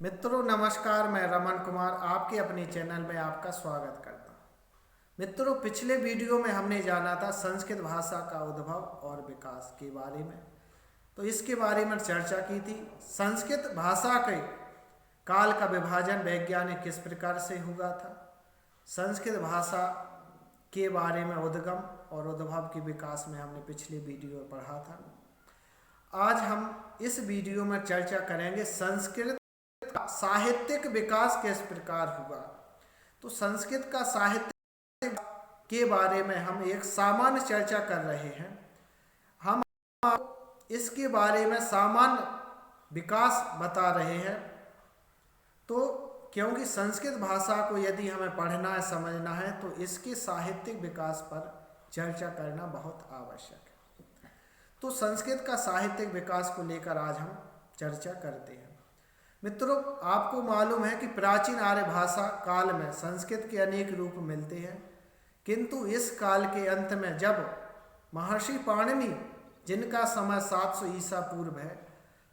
मित्रों नमस्कार, मैं रमन कुमार आपके अपने चैनल में आपका स्वागत करता हूँ। मित्रों, पिछले वीडियो में हमने जाना था संस्कृत भाषा का उद्भव और विकास के बारे में। तो इसके बारे में चर्चा की थी। संस्कृत भाषा के काल का विभाजन वैज्ञानिक किस प्रकार से हुआ था, संस्कृत भाषा के बारे में उद्गम और उद्भव के विकास में हमने पिछले वीडियो में पढ़ा था। आज हम इस वीडियो में चर्चा करेंगे संस्कृत साहित्यिक विकास किस प्रकार हुआ। तो संस्कृत का साहित्य के बारे में हम एक सामान्य चर्चा कर रहे हैं। हम इसके बारे में सामान्य विकास बता रहे हैं। तो क्योंकि संस्कृत भाषा को यदि हमें पढ़ना है, समझना है, तो इसके साहित्यिक विकास पर चर्चा करना बहुत आवश्यक है। तो संस्कृत का साहित्यिक विकास को लेकर आज हम चर्चा करते हैं। मित्रों, आपको मालूम है कि प्राचीन आर्य भाषा काल में संस्कृत के अनेक रूप मिलते हैं, किंतु इस काल के अंत में जब महर्षि पाणिनि, जिनका समय 700 ईसा पूर्व है,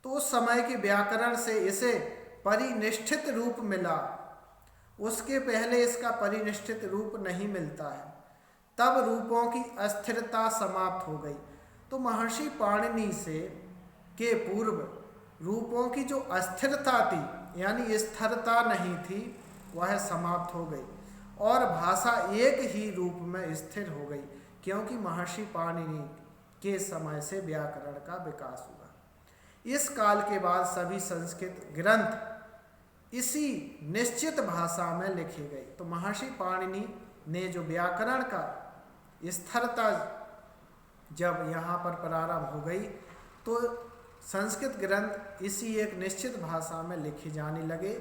तो उस समय के व्याकरण से इसे परिनिष्ठित रूप मिला। उसके पहले इसका परिनिष्ठित रूप नहीं मिलता है। तब रूपों की अस्थिरता समाप्त हो गई। तो महर्षि पाणिनि से के पूर्व रूपों की जो अस्थिरता थी, यानी स्थिरता नहीं थी, वह समाप्त हो गई और भाषा एक ही रूप में स्थिर हो गई, क्योंकि महर्षि पाणिनि के समय से व्याकरण का विकास हुआ। इस काल के बाद सभी संस्कृत ग्रंथ इसी निश्चित भाषा में लिखे गए। तो महर्षि पाणिनि ने जो व्याकरण का स्थिरता जब यहाँ पर प्रारंभ हो गई, तो संस्कृत ग्रंथ इसी एक निश्चित भाषा में लिखे जाने लगे।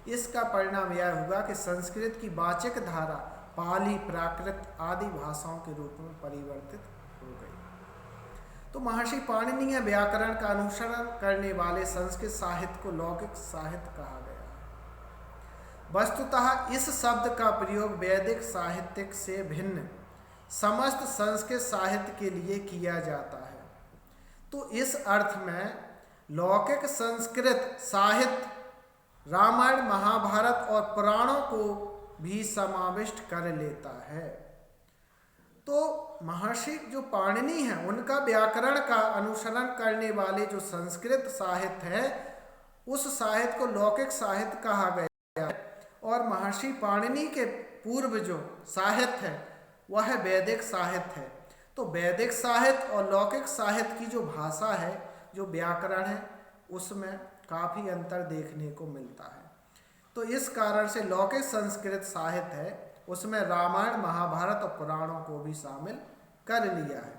इसका परिणाम यह हुआ कि संस्कृत की वाचक धारा पाली, प्राकृत आदि भाषाओं के रूप में परिवर्तित हो गई। तो महर्षि पाणिनि के व्याकरण का अनुसरण करने वाले संस्कृत साहित्य को लौकिक साहित्य कहा गया है। वस्तुतः इस शब्द का प्रयोग वैदिक साहित्य से भिन्न समस्त संस्कृत साहित्य के लिए किया जाता है। तो इस अर्थ में लौकिक संस्कृत साहित्य रामायण, महाभारत और पुराणों को भी समाविष्ट कर लेता है। तो महर्षि जो पाणिनि हैं, उनका व्याकरण का अनुसरण करने वाले जो संस्कृत साहित्य है, उस साहित्य को लौकिक साहित्य कहा गया है। और महर्षि पाणिनि के पूर्व जो साहित्य है वह वैदिक साहित्य है। तो वैदिक साहित्य और लौकिक साहित्य की जो भाषा है, जो व्याकरण है, उसमें काफ़ी अंतर देखने को मिलता है। तो इस कारण से लौकिक संस्कृत साहित्य है, उसमें रामायण, महाभारत और पुराणों को भी शामिल कर लिया है।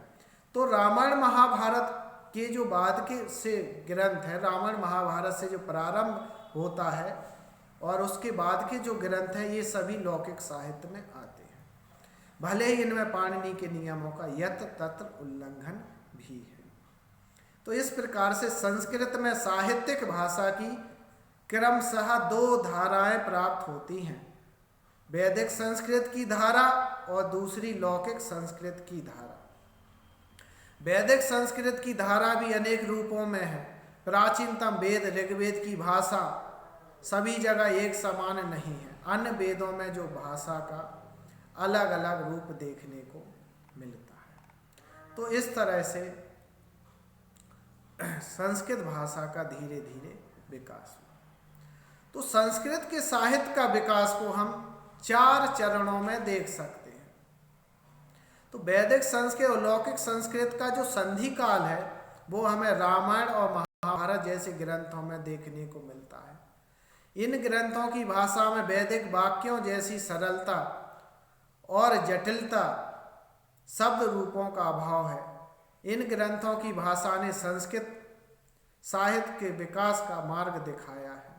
तो रामायण महाभारत के जो बाद के से ग्रंथ है, रामायण महाभारत से जो प्रारंभ होता है और उसके बाद के जो ग्रंथ हैं, ये सभी लौकिक साहित्य में आते हैं। भले ही इनमें पाणिनि के नियमों का यत्र तत्र उल्लंघन भी है। तो इस प्रकार से संस्कृत में साहित्यिक भाषा की क्रमशः दो धाराएं प्राप्त होती हैं, वैदिक संस्कृत की धारा और दूसरी लौकिक संस्कृत की धारा। वैदिक संस्कृत की धारा भी अनेक रूपों में है। प्राचीनतम वेद ऋग्वेद की भाषा सभी जगह एक समान नहीं है। अन्य वेदों में जो भाषा का अलग अलग रूप देखने को मिलता है। तो इस तरह से संस्कृत भाषा का धीरे धीरे विकास हुआ। तो संस्कृत के साहित्य का विकास को हम 4 चरणों में देख सकते हैं। तो वैदिक संस्कृत और लौकिक संस्कृत का जो संधि काल है, वो हमें रामायण और महाभारत जैसे ग्रंथों में देखने को मिलता है। इन ग्रंथों की भाषा में वैदिक वाक्यों जैसी सरलता और जटिलता, शब्द रूपों का अभाव है। इन ग्रंथों की भाषा ने संस्कृत साहित्य के विकास का मार्ग दिखाया है।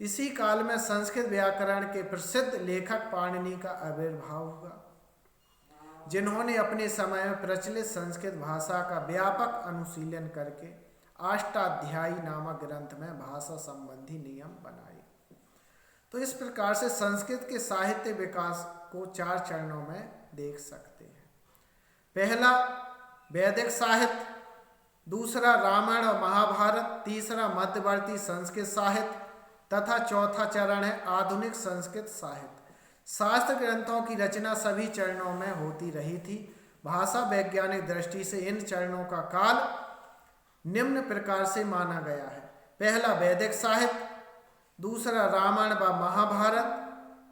इसी काल में संस्कृत व्याकरण के प्रसिद्ध लेखक पाणिनि का आविर्भाव हुआ, जिन्होंने अपने समय में प्रचलित संस्कृत भाषा का व्यापक अनुशीलन करके अष्टाध्यायी नामक ग्रंथ में भाषा संबंधी नियम बनाए। तो इस प्रकार से संस्कृत के साहित्य विकास को 4 चरणों में देख सकते हैं। पहला वैदिक साहित्य, दूसरा रामायण और महाभारत, तीसरा मध्यवर्ती संस्कृत साहित्य, तथा चौथा चरण है आधुनिक संस्कृत साहित्य। शास्त्र ग्रंथों की रचना सभी चरणों में होती रही थी। भाषा वैज्ञानिक दृष्टि से इन चरणों का काल निम्न प्रकार से माना गया है। पहला वैदिक साहित्य, दूसरा रामायण व महाभारत,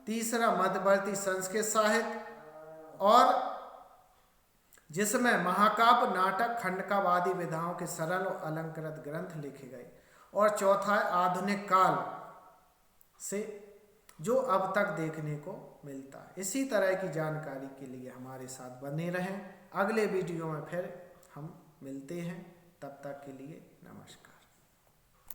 तीसरा मध्यवर्ती संस्कृत साहित्य और जिसमें महाकाव्य, नाटक, खंडकावादी विधाओं के सरल और अलंकृत ग्रंथ लिखे गए, और चौथा है आधुनिक काल से जो अब तक देखने को मिलता है। इसी तरह की जानकारी के लिए हमारे साथ बने रहें। अगले वीडियो में फिर हम मिलते हैं, तब तक के लिए नमस्कार।